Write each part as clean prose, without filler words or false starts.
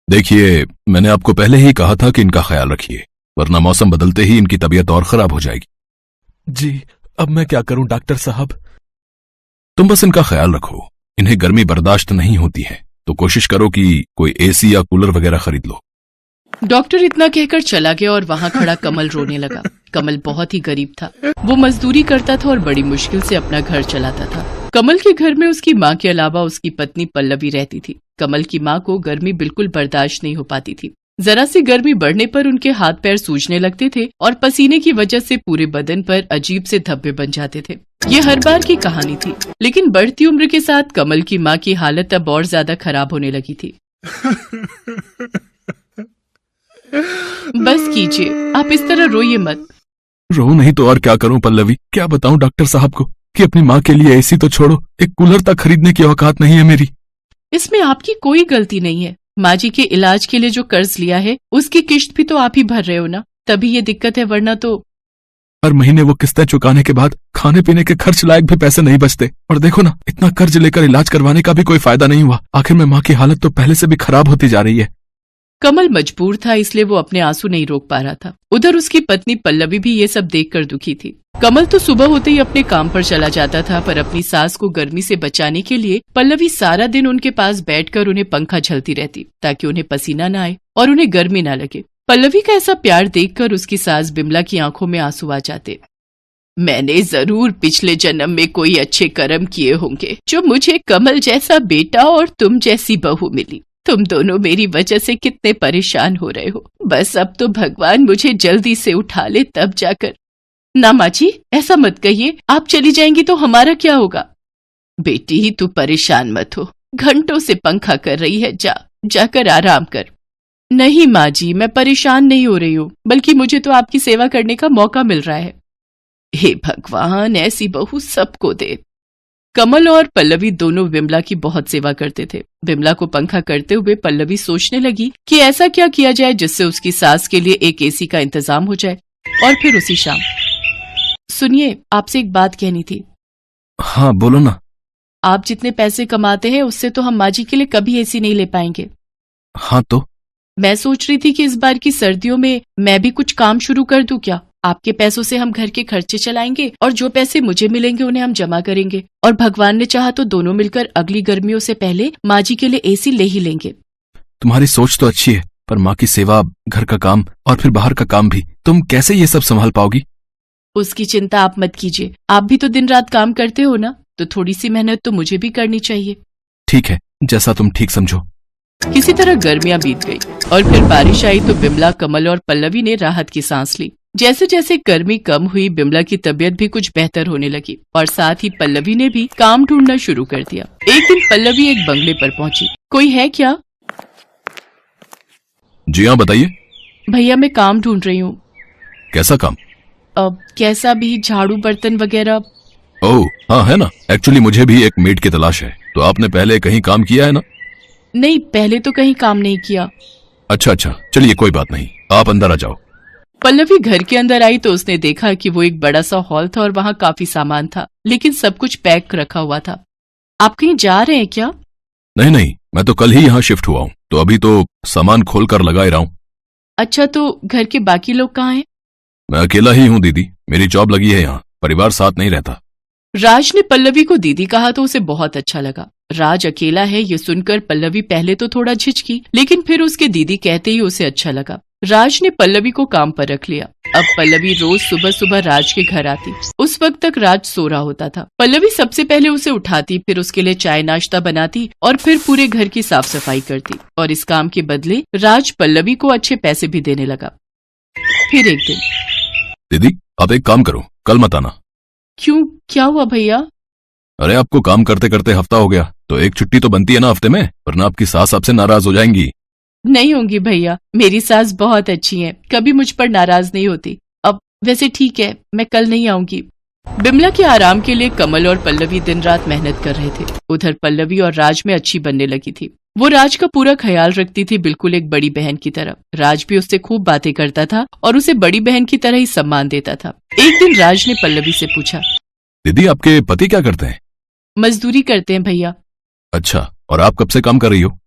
देखिए, मैंने आपको पहले ही कहा था कि इनका ख्याल रखिए, वरना मौसम बदलते ही इनकी तबीयत और खराब हो जाएगी। जी, अब मैं क्या करूं डॉक्टर साहब? तुम बस इनका ख्याल रखो। इन्हें गर्मी बर्दाश्त नहीं होती है, तो कोशिश करो कि कोई एसी या कूलर वगैरह खरीद लो। डॉक्टर इतना कहकर चला गया और वहाँ खड़ा कमल रोने लगा। कमल बहुत ही गरीब था। वो मजदूरी करता था और बड़ी मुश्किल से अपना घर चलाता था। कमल के घर में उसकी माँ के अलावा उसकी पत्नी पल्लवी रहती थी। कमल की माँ को गर्मी बिल्कुल बर्दाश्त नहीं हो पाती थी। जरा सी गर्मी बढ़ने पर उनके हाथ पैर सूजने लगते थे और पसीने की वजह से पूरे बदन पर अजीब से धब्बे बन जाते थे। ये हर बार की कहानी थी, लेकिन बढ़ती उम्र के साथ कमल की माँ की हालत अब और ज्यादा खराब होने लगी थी। बस कीजिए, आप इस तरह रोइए मत। रो नहीं तो और क्या करूं पल्लवी? क्या बताऊं डॉक्टर साहब को कि अपनी माँ के लिए एसी तो छोड़ो, एक कूलर तक खरीदने की औकात नहीं है मेरी। इसमें आपकी कोई गलती नहीं है। माँ जी के इलाज के लिए जो कर्ज लिया है उसकी किश्त भी तो आप ही भर रहे हो ना, तभी ये दिक्कत है, वरना तो। हर महीने वो किस्तें चुकाने के बाद खाने पीने के खर्च लायक भी पैसे नहीं बचते। और देखो ना, इतना कर्ज लेकर इलाज करवाने का भी कोई फायदा नहीं हुआ। आखिर में माँ की हालत तो पहले से भी खराब होती जा रही है। कमल मजबूर था, इसलिए वो अपने आंसू नहीं रोक पा रहा था। उधर उसकी पत्नी पल्लवी भी ये सब देखकर दुखी थी। कमल तो सुबह होते ही अपने काम पर चला जाता था, पर अपनी सास को गर्मी से बचाने के लिए पल्लवी सारा दिन उनके पास बैठकर उन्हें पंखा झलती रहती, ताकि उन्हें पसीना न आए और उन्हें गर्मी न लगे। पल्लवी का ऐसा प्यार देखकर उसकी सास बिमला की आंखों में आंसू आ जाते। मैंने जरूर पिछले जन्म में कोई अच्छे कर्म किए होंगे, जो मुझे कमल जैसा बेटा और तुम जैसी बहू मिली। तुम दोनों मेरी वजह से कितने परेशान हो रहे हो। बस अब तो भगवान मुझे जल्दी से उठा ले, तब जाकर। ना माँ जी, ऐसा मत कहिए। आप चली जाएंगी तो हमारा क्या होगा? बेटी, तू परेशान मत हो। घंटों से पंखा कर रही है, जाकर आराम कर। नहीं माँ जी, मैं परेशान नहीं हो रही हूँ, बल्कि मुझे तो आपकी सेवा करने का मौका मिल रहा है। हे भगवान, ऐसी बहू सबको दे। कमल और पल्लवी दोनों विमला की बहुत सेवा करते थे। विमला को पंखा करते हुए पल्लवी सोचने लगी कि ऐसा क्या किया जाए जिससे उसकी सास के लिए एक एसी का इंतजाम हो जाए। और फिर उसी शाम, सुनिए, आपसे एक बात कहनी थी। हाँ बोलो ना। आप जितने पैसे कमाते हैं उससे तो हम माँ जी के लिए कभी एसी नहीं ले पाएंगे। हाँ तो? मैं सोच रही थी कि इस बार की सर्दियों में मैं भी कुछ काम शुरू कर दूं क्या? आपके पैसों से हम घर के खर्चे चलाएंगे और जो पैसे मुझे मिलेंगे उन्हें हम जमा करेंगे, और भगवान ने चाहा तो दोनों मिलकर अगली गर्मियों से पहले माँ जी के लिए एसी ले ही लेंगे। तुम्हारी सोच तो अच्छी है, पर माँ की सेवा, घर का काम और फिर बाहर का काम भी, तुम कैसे ये सब संभाल पाओगी? उसकी चिंता आप मत कीजिए। आप भी तो दिन रात काम करते हो ना, तो थोड़ी सी मेहनत तो मुझे भी करनी चाहिए। ठीक है, जैसा तुम ठीक समझो। किसी तरह गर्मियां बीत गई और फिर बारिश आई तो बिमला, कमल और पल्लवी ने राहत की सांस ली। जैसे जैसे गर्मी कम हुई, बिमला की तबीयत भी कुछ बेहतर होने लगी और साथ ही पल्लवी ने भी काम ढूंढना शुरू कर दिया। एक दिन पल्लवी एक बंगले पर पहुंची। कोई है क्या? जी हाँ, बताइए। भैया, मैं काम ढूंढ रही हूँ। कैसा काम? अब कैसा भी, झाड़ू बर्तन वगैरह। ओह हाँ, है ना। एक्चुअली मुझे भी एक मेड की तलाश है। तो आपने पहले कहीं काम किया है ना? नहीं, पहले तो कहीं काम नहीं किया। अच्छा, चलिए कोई बात नहीं, आप अंदर आ जाओ। पल्लवी घर के अंदर आई तो उसने देखा कि वो एक बड़ा सा हॉल था और वहाँ काफी सामान था, लेकिन सब कुछ पैक रखा हुआ था। आप कहीं जा रहे हैं क्या? नहीं, मैं तो कल ही यहाँ शिफ्ट हुआ हूँ, तो अभी तो सामान खोल कर लगा ही रहा हूँ। अच्छा, तो घर के बाकी लोग कहाँ हैं? मैं अकेला ही हूँ दीदी, मेरी जॉब लगी है यहाँ, परिवार साथ नहीं रहता। राज ने पल्लवी को दीदी कहा तो उसे बहुत अच्छा लगा। राज अकेला है ये सुनकर पल्लवी पहले तो थोड़ा झिझकी, लेकिन फिर उसके दीदी कहते ही उसे अच्छा लगा। राज ने पल्लवी को काम पर रख लिया। अब पल्लवी रोज सुबह सुबह राज के घर आती। उस वक्त तक राज सो रहा होता था। पल्लवी सबसे पहले उसे उठाती, फिर उसके लिए चाय नाश्ता बनाती और फिर पूरे घर की साफ सफाई करती, और इस काम के बदले राज पल्लवी को अच्छे पैसे भी देने लगा। फिर एक दिन, दीदी आप एक काम करो, कल मत आना। क्यों, क्या हुआ भैया? अरे आपको काम करते करते हफ्ता हो गया, तो एक छुट्टी तो बनती है ना हफ्ते में, वरना आपकी सास आपसे नाराज हो जाएंगी। नहीं होंगी भैया, मेरी सास बहुत अच्छी है, कभी मुझ पर नाराज नहीं होती। अब वैसे ठीक है, मैं कल नहीं आऊंगी। बिमला के आराम के लिए कमल और पल्लवी दिन रात मेहनत कर रहे थे। उधर पल्लवी और राज में अच्छी बनने लगी थी। वो राज का पूरा ख्याल रखती थी, बिल्कुल एक बड़ी बहन की तरह। राज भी उससे खूब बातें करता था और उसे बड़ी बहन की तरह ही सम्मान देता था। एक दिन राज ने पल्लवी से पूछा, दीदी आपके पति क्या करते हैं? मजदूरी करते हैं भैया। अच्छा, और आप कब से काम कर रही हो?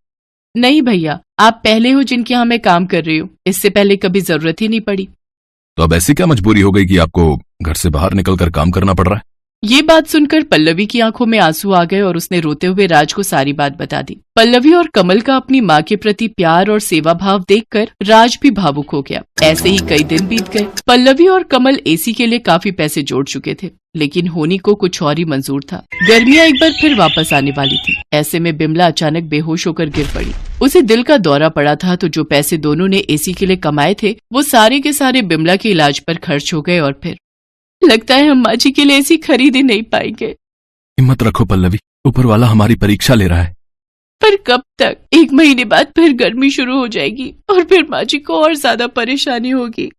नहीं भैया, आप पहले हो जिनके यहाँ मैं काम कर रही हूँ, इससे पहले कभी जरूरत ही नहीं पड़ी। तो अब ऐसी क्या मजबूरी हो गई कि आपको घर से बाहर निकलकर काम करना पड़ रहा है? ये बात सुनकर पल्लवी की आंखों में आंसू आ गए और उसने रोते हुए राज को सारी बात बता दी। पल्लवी और कमल का अपनी माँ के प्रति प्यार और सेवा भाव देखकर राज भी भावुक हो गया। ऐसे ही कई दिन बीत गए। पल्लवी और कमल एसी के लिए काफी पैसे जोड़ चुके थे, लेकिन होनी को कुछ और ही मंजूर था। गर्मियाँ एक बार फिर वापस आने वाली थी। ऐसे में बिमला अचानक बेहोश होकर गिर पड़ी। उसे दिल का दौरा पड़ा था, तो जो पैसे दोनों ने एसी के लिए कमाए थे वो सारे के सारे बिमला के इलाज पर खर्च हो गए। और फिर लगता है हम माँ जी के लिए ऐसी खरीद ही नहीं पाएंगे। हिम्मत रखो पल्लवी, ऊपर वाला हमारी परीक्षा ले रहा है। पर कब तक? 1 महीने बाद फिर गर्मी शुरू हो जाएगी और फिर माँ जी को और ज्यादा परेशानी होगी।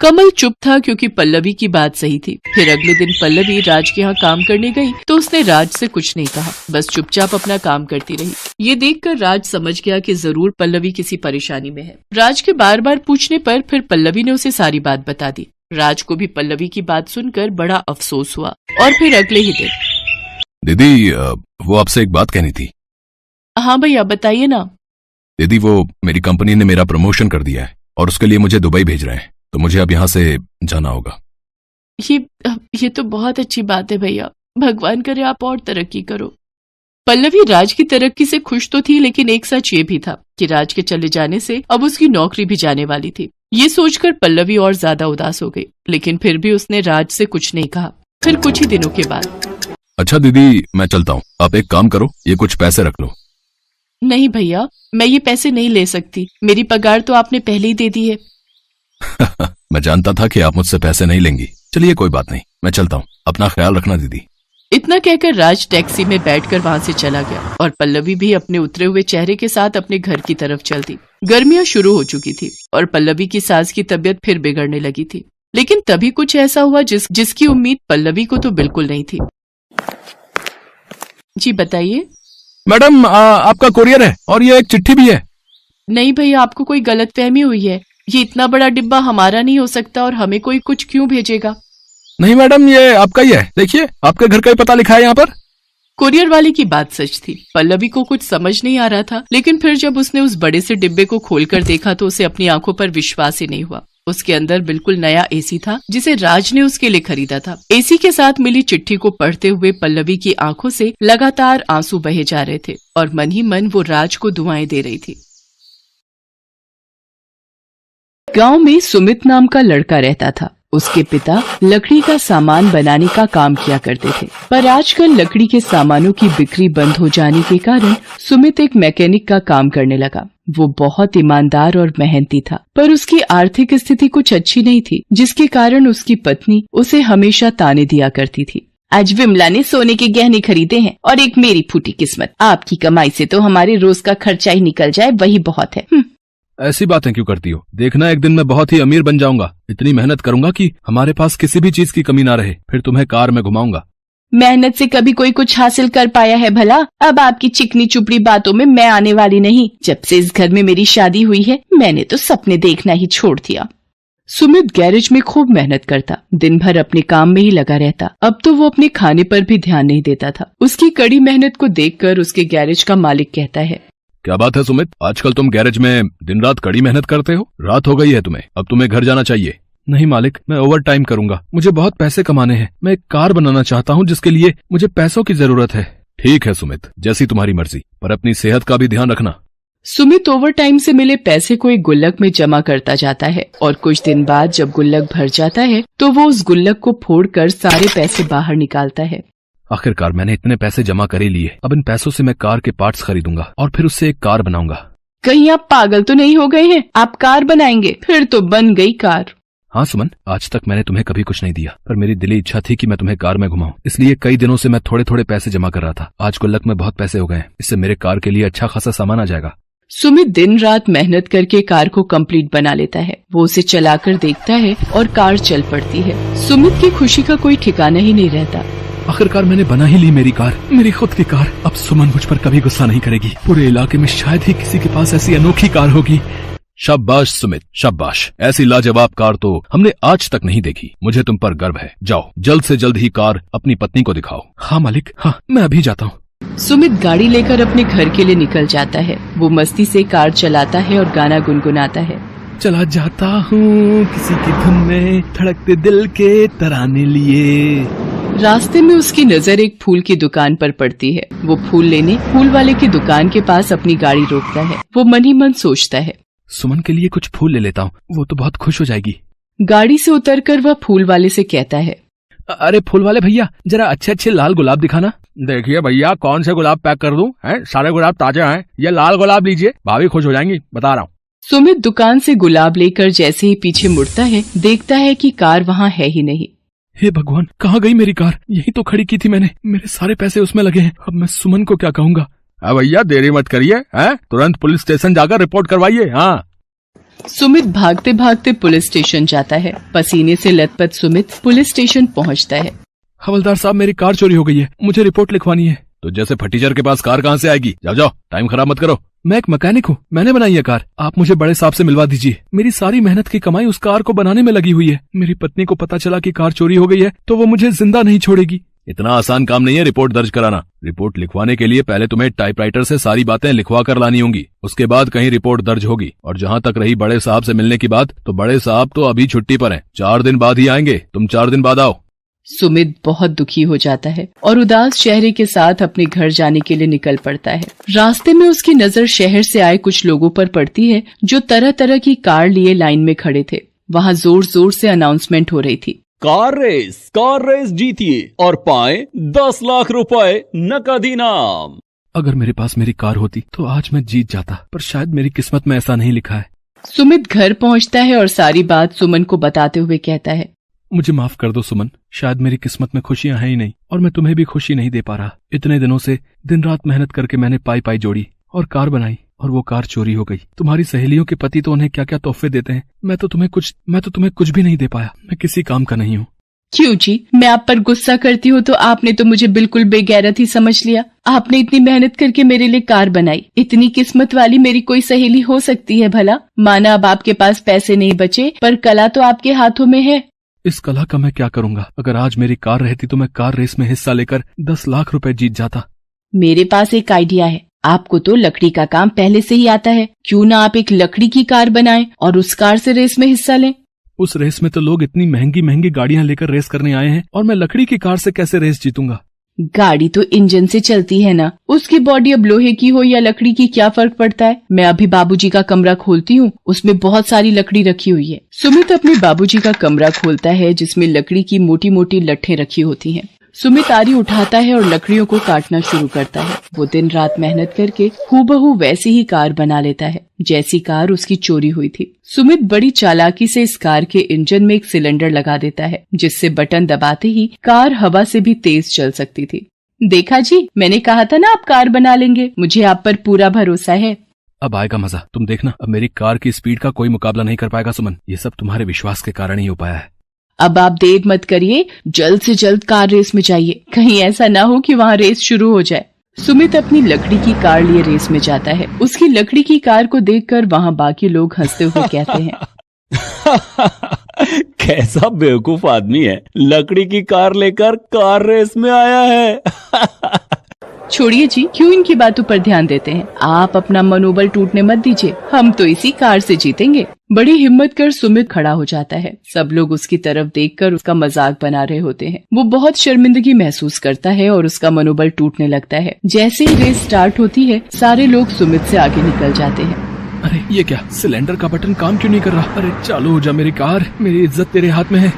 कमल चुप था क्योंकि पल्लवी की बात सही थी। फिर अगले दिन पल्लवी राज के यहाँ काम करने गई तो उसने राज से कुछ नहीं कहा, बस चुपचाप अपना काम करती रही। ये देखकर राज समझ गया कि जरूर पल्लवी किसी परेशानी में है। राज के बार बार पूछने पर फिर पल्लवी ने उसे सारी बात बता दी। राज को भी पल्लवी की बात सुनकर बड़ा अफसोस हुआ। और फिर अगले ही दिन, दीदी वो आपसे एक बात कहनी थी। हाँ भैया बताइए ना। दीदी वो मेरी कंपनी ने मेरा प्रमोशन कर दिया है और उसके लिए मुझे दुबई भेज रहे हैं, तो मुझे अब यहाँ से जाना होगा। ये तो बहुत अच्छी बात है भैया, भगवान करे आप और तरक्की करो। पल्लवी राज की तरक्की से खुश तो थी, लेकिन एक सच ये भी था कि राज के चले जाने से अब उसकी नौकरी भी जाने वाली थी। ये सोचकर पल्लवी और ज्यादा उदास हो गई, लेकिन फिर भी उसने राज से कुछ नहीं कहा। फिर कुछ ही दिनों के बाद, अच्छा दीदी मैं चलता हूँ, आप एक काम करो, ये कुछ पैसे रख लो। नहीं भैया, मैं ये पैसे नहीं ले सकती, मेरी पगार तो आपने पहले ही दे दी है। मैं जानता था कि आप मुझसे पैसे नहीं लेंगी। चलिए कोई बात नहीं, मैं चलता हूँ, अपना ख्याल रखना दीदी। इतना कहकर राज टैक्सी में बैठकर वहां से चला गया और पल्लवी भी अपने उतरे हुए चेहरे के साथ अपने घर की तरफ चल दी। गर्मियां शुरू हो चुकी थी और पल्लवी की सास की तबीयत फिर बिगड़ने लगी थी। लेकिन तभी कुछ ऐसा हुआ जिसकी उम्मीद पल्लवी को तो बिल्कुल नहीं थी। जी बताइए। मैडम आपका कोरियर है और ये एक चिट्ठी भी है। नहीं भैया, आपको कोई गलतफहमी हुई है। ये इतना बड़ा डिब्बा हमारा नहीं हो सकता और हमें कोई कुछ क्यों भेजेगा? नहीं मैडम, ये आपका ही है, देखिए आपके घर का ही पता लिखा है यहाँ पर। कुरियर वाले की बात सच थी। पल्लवी को कुछ समझ नहीं आ रहा था, लेकिन फिर जब उसने उस बड़े से डिब्बे को खोलकर देखा तो उसे अपनी आंखों पर विश्वास ही नहीं हुआ। उसके अंदर बिल्कुल नया एसी था जिसे राज ने उसके लिए खरीदा था। एसी के साथ मिली चिट्ठी को पढ़ते हुए पल्लवी की आंखों से लगातार आंसू बहे जा रहे थे और मन ही मन वो राज को दुआएं दे रही थी। गांव में सुमित नाम का लड़का रहता था। उसके पिता लकड़ी का सामान बनाने का काम किया करते थे, पर आजकल लकड़ी के सामानों की बिक्री बंद हो जाने के कारण सुमित एक मैकेनिक का काम करने लगा। वो बहुत ईमानदार और मेहनती था, पर उसकी आर्थिक स्थिति कुछ अच्छी नहीं थी, जिसके कारण उसकी पत्नी उसे हमेशा ताने दिया करती थी। आज विमला ने सोने के गहने खरीदे हैं और एक मेरी फूटी किस्मत। आपकी कमाई से तो हमारे रोज का खर्चा ही निकल जाए, वही बहुत है। ऐसी बातें क्यों करती हो? देखना एक दिन मैं बहुत ही अमीर बन जाऊंगा। इतनी मेहनत करूंगा कि हमारे पास किसी भी चीज की कमी ना रहे, फिर तुम्हें कार में घुमाऊंगा। मेहनत से कभी कोई कुछ हासिल कर पाया है भला? अब आपकी चिकनी चुपड़ी बातों में मैं आने वाली नहीं। जब से इस घर में मेरी शादी हुई है, मैंने तो सपने देखना ही छोड़ दिया। सुमित गैरेज में खूब मेहनत करता, दिन भर अपने काम में ही लगा रहता। अब तो वो अपने खाने पर भी ध्यान नहीं देता था। उसकी कड़ी मेहनत को देखकर उसके गैरेज का मालिक कहता है, क्या बात है सुमित, आजकल तुम गैरेज में दिन रात कड़ी मेहनत करते हो? रात हो गई है तुम्हें, अब तुम्हें घर जाना चाहिए। नहीं मालिक, मैं ओवर टाइम करूंगा। मुझे बहुत पैसे कमाने हैं। मैं एक कार बनाना चाहता हूँ जिसके लिए मुझे पैसों की जरूरत है। ठीक है सुमित, जैसी तुम्हारी मर्जी, पर अपनी सेहत का भी ध्यान रखना। सुमित ओवर टाइम से मिले पैसे को एक गुल्लक में जमा करता जाता है और कुछ दिन बाद जब गुल्लक भर जाता है तो वो उस गुल्लक को फोड़कर सारे पैसे बाहर निकालता है। आखिरकार मैंने इतने पैसे जमा कर ही लिए। अब इन पैसों से मैं कार के पार्ट्स खरीदूंगा और फिर उससे एक कार बनाऊंगा। कहीं आप पागल तो नहीं हो गए हैं? आप कार बनाएंगे? फिर तो बन गई कार। हाँ सुमन, आज तक मैंने तुम्हें कभी कुछ नहीं दिया, पर मेरी दिली इच्छा थी कि मैं तुम्हें कार में घुमाऊं। इसलिए कई दिनों से मैं थोड़े थोड़े पैसे जमा कर रहा था। आज गुल्लक में बहुत पैसे हो गए, इससे मेरे कार के लिए अच्छा खासा सामान आ जाएगा। सुमित दिन रात मेहनत करके कार को कंप्लीट बना लेता है। वो उसे चलाकर देखता है और कार चल पड़ती है। सुमित की खुशी का कोई ठिकाना ही नहीं रहता। आखिरकार मैंने बना ही ली मेरी कार, मेरी खुद की कार। अब सुमन मुझ पर कभी गुस्सा नहीं करेगी। पूरे इलाके में शायद ही किसी के पास ऐसी अनोखी कार होगी। शाबाश सुमित, शाबाश। ऐसी लाजवाब कार तो हमने आज तक नहीं देखी। मुझे तुम पर गर्व है। जाओ, जल्द से जल्द ही कार अपनी पत्नी को दिखाओ। हाँ मालिक, हाँ मैं अभी जाता हूँ। सुमित गाड़ी लेकर अपने घर के लिए निकल जाता है। वो मस्ती से कार चलाता है और गाना गुनगुनाता है। चला जाता हूँ किसी की धुन में, धड़कते दिल के तराने लिए। रास्ते में उसकी नजर एक फूल की दुकान पर पड़ती है। वो फूल लेने फूल वाले की दुकान के पास अपनी गाड़ी रोकता है। वो मन ही मन सोचता है, सुमन के लिए कुछ फूल ले लेता हूँ, वो तो बहुत खुश हो जाएगी। गाड़ी से उतरकर वह फूल वाले से कहता है, अरे फूल वाले भैया, जरा अच्छे अच्छे लाल गुलाब दिखाना। देखिए भैया, कौन से गुलाब पैक कर दूं? हैं? सारे गुलाब ताजे हैं। ये लाल गुलाब लीजिए, भाभी खुश हो जाएंगी, बता रहा हूँ। सुमित दुकान से गुलाब लेकर जैसे ही पीछे मुड़ता है, देखता है कि कार वहाँ है ही नहीं। हे भगवान, कहाँ गई मेरी कार? यही तो खड़ी की थी मैंने, मेरे सारे पैसे उसमें लगे हैं। अब मैं सुमन को क्या कहूँगा? भैया देरी मत करिए, तुरंत पुलिस स्टेशन जाकर रिपोर्ट करवाइए। हाँ। सुमित भागते भागते पुलिस स्टेशन जाता है। पसीने से लथपथ सुमित पुलिस स्टेशन पहुंचता है। हवलदार साहब, मेरी कार चोरी हो गई है, मुझे रिपोर्ट लिखवानी है। तो जैसे फटीचर के पास कार कहाँ से आएगी? जाओ जाओ, टाइम खराब मत करो। मैं एक मैकेनिक हूँ, मैंने बनाई है कार। आप मुझे बड़े साहब से मिलवा दीजिए। मेरी सारी मेहनत की कमाई उस कार को बनाने में लगी हुई है। मेरी पत्नी को पता चला कि कार चोरी हो गई है तो वो मुझे जिंदा नहीं छोड़ेगी। इतना आसान काम नहीं है रिपोर्ट दर्ज कराना। रिपोर्ट लिखवाने के लिए पहले तुम्हें टाइपराइटर से सारी बातें लिखवा कर लानी होंगी, उसके बाद कहीं रिपोर्ट दर्ज होगी। और जहाँ तक रही बड़े साहब से मिलने की बात, तो बड़े साहब तो अभी छुट्टी पर हैं, 4 दिन बाद ही आएंगे। तुम 4 दिन बाद आओ। सुमित बहुत दुखी हो जाता है और उदास चेहरे के साथ अपने घर जाने के लिए निकल पड़ता है। रास्ते में उसकी नजर शहर से आए कुछ लोगों पर पड़ती है जो तरह तरह की कार लिए लाइन में खड़े थे। वहाँ जोर जोर से अनाउंसमेंट हो रही थी, कार रेस जीतिए और पाए 10 लाख रुपए नकद इनाम। अगर मेरे पास मेरी कार होती तो आज मैं जीत जाता, पर शायद मेरी किस्मत में ऐसा नहीं लिखा है। सुमित घर पहुंचता है और सारी बात सुमन को बताते हुए कहता है, मुझे माफ कर दो सुमन, शायद मेरी किस्मत में खुशियां हैं ही नहीं और मैं तुम्हें भी खुशी नहीं दे पा रहा। इतने दिनों से दिन रात मेहनत करके मैंने पाई जोड़ी और कार बनाई और वो कार चोरी हो गई। तुम्हारी सहेलियों के पति तो उन्हें क्या क्या तोहफे देते हैं, मैं तो तुम्हें कुछ भी नहीं दे पाया। मैं किसी काम का नहीं हूँ। क्यों जी, मैं आप पर गुस्सा करती हूँ तो आपने तो मुझे बिल्कुल बेगैरत ही समझ लिया। आपने इतनी मेहनत करके मेरे लिए कार बनाई। इतनी किस्मत वाली मेरी कोई सहेली हो सकती है भला? माना अब आपके पास पैसे नहीं बचे, पर कला तो आपके हाथों में है। इस कला का मैं क्या करूँगा? अगर आज मेरी कार रहती तो मैं कार रेस में हिस्सा लेकर 10 लाख रुपए जीत जाता। मेरे पास एक आइडिया है। आपको तो लकड़ी का काम पहले से ही आता है, क्यों ना आप एक लकड़ी की कार बनाएं और उस कार से रेस में हिस्सा लें। उस रेस में तो लोग इतनी महंगी महंगी गाड़ियां लेकर रेस करने आए हैं और मैं लकड़ी की कार से कैसे रेस जीतूंगा? गाड़ी तो इंजन से चलती है ना, उसकी बॉडी अब लोहे की हो या लकड़ी की क्या फर्क पड़ता है। मैं अभी बाबूजी का कमरा खोलती हूँ, उसमें बहुत सारी लकड़ी रखी हुई है। सुमित अपने बाबूजी का कमरा खोलता है जिसमें लकड़ी की मोटी मोटी लट्ठें रखी होती हैं। सुमित आरी उठाता है और लकड़ियों को काटना शुरू करता है। वो दिन रात मेहनत करके हूबहू वैसी ही कार बना लेता है जैसी कार उसकी चोरी हुई थी। सुमित बड़ी चालाकी से इस कार के इंजन में एक सिलेंडर लगा देता है जिससे बटन दबाते ही कार हवा से भी तेज चल सकती थी। देखा जी, मैंने कहा था ना आप कार बना लेंगे, मुझे आप पर पूरा भरोसा है। अब आएगा मजा, तुम देखना। अब मेरी कार की स्पीड का कोई मुकाबला नहीं कर पाएगा सुमन। ये सब तुम्हारे विश्वास के कारण ही हो पाया है। अब आप देर मत करिए, जल्द से जल्द कार रेस में जाइए, कहीं ऐसा ना हो कि वहाँ रेस शुरू हो जाए। सुमित अपनी लकड़ी की कार लिए रेस में जाता है। उसकी लकड़ी की कार को देखकर वहाँ बाकी लोग हंसते हुए कहते हैं, कैसा बेवकूफ आदमी है, लकड़ी की कार लेकर कार रेस में आया है। छोड़िए जी, क्यों इनकी बातों पर ध्यान देते हैं। आप अपना मनोबल टूटने मत दीजिए, हम तो इसी कार से जीतेंगे। बड़ी हिम्मत कर सुमित खड़ा हो जाता है। सब लोग उसकी तरफ देखकर उसका मजाक बना रहे होते हैं। वो बहुत शर्मिंदगी महसूस करता है और उसका मनोबल टूटने लगता है। जैसे ही रेस स्टार्ट होती है, सारे लोग सुमित से आगे निकल जाते हैं। अरे ये क्या, सिलेंडर का बटन काम क्यों नहीं कर रहा? अरे चालू हो जा मेरी कार, मेरी इज्जत तेरे हाथ में है।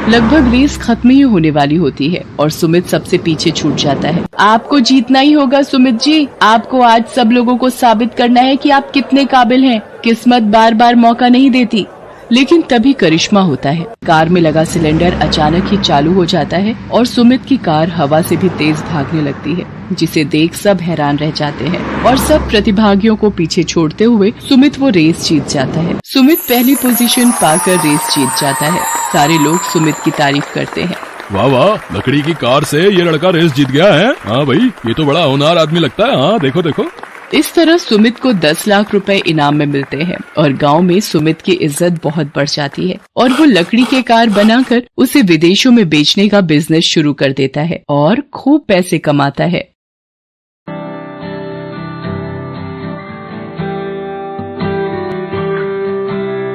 लगभग रेस खत्म ही होने वाली होती है और सुमित सबसे पीछे छूट जाता है। आपको जीतना ही होगा सुमित जी, आपको आज सब लोगों को साबित करना है कि आप कितने काबिल हैं। किस्मत बार बार मौका नहीं देती। लेकिन तभी करिश्मा होता है। कार में लगा सिलेंडर अचानक ही चालू हो जाता है और सुमित की कार हवा से भी तेज भागने लगती है, जिसे देख सब हैरान रह जाते हैं और सब प्रतिभागियों को पीछे छोड़ते हुए सुमित वो रेस जीत जाता है। सुमित पहली पोजीशन पाकर रेस जीत जाता है। सारे लोग सुमित की तारीफ करते हैं। वाह वाह, लकड़ी की कार से ये लड़का रेस जीत गया है। हाँ भाई, ये तो बड़ा होनहार आदमी लगता है। हाँ देखो देखो। इस तरह सुमित को 10 लाख रुपए इनाम में मिलते हैं और गांव में सुमित की इज्जत बहुत बढ़ जाती है और वो लकड़ी के कार बनाकर उसे विदेशों में बेचने का बिजनेस शुरू कर देता है और खूब पैसे कमाता है।